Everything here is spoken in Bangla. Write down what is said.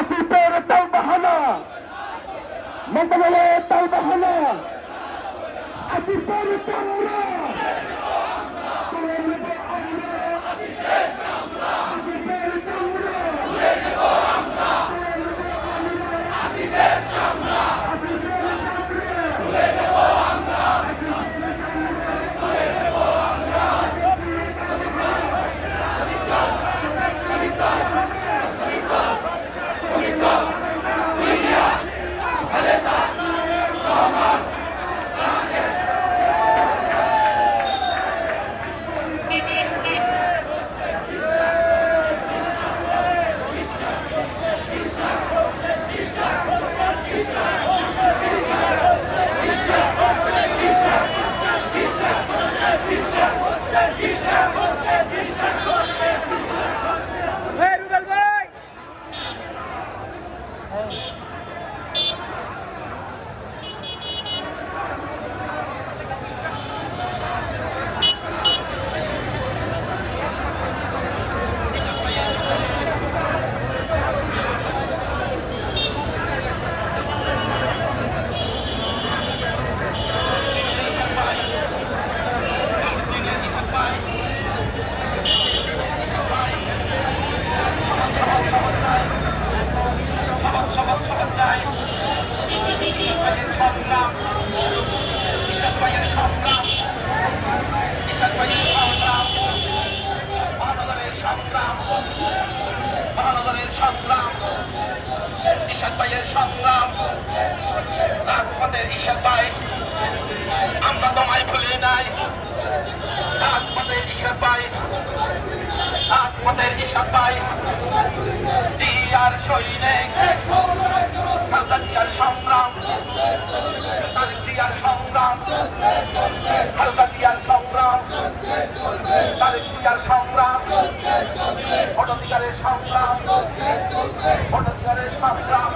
আসিফের তালবাহানা, মন্ত্রণালয়ের তালবাহানা, আসিফের চামড়া তুলে নেব আমরা, আসিফের চামড়া তুলে নেব আমরা, আসিফের চামড়া তুলে নেব আমরা, তুলে নেব আমরা। আমরা তোমায় ভুলি নাই, রাজপথের ইশাদ ভাই, রাজপথের ইশাদ ভাই, জিয়ার সৈনিক, খালেদা জিয়ার সংগ্রাম, তারেক জিয়ার সংগ্রাম, খালেদা জিয়ার সংগ্রাম, তারেক জিয়ার সংগ্রাম, ভোটাধিকারের সংগ্রাম, ভোটাধিকারের সংগ্রাম।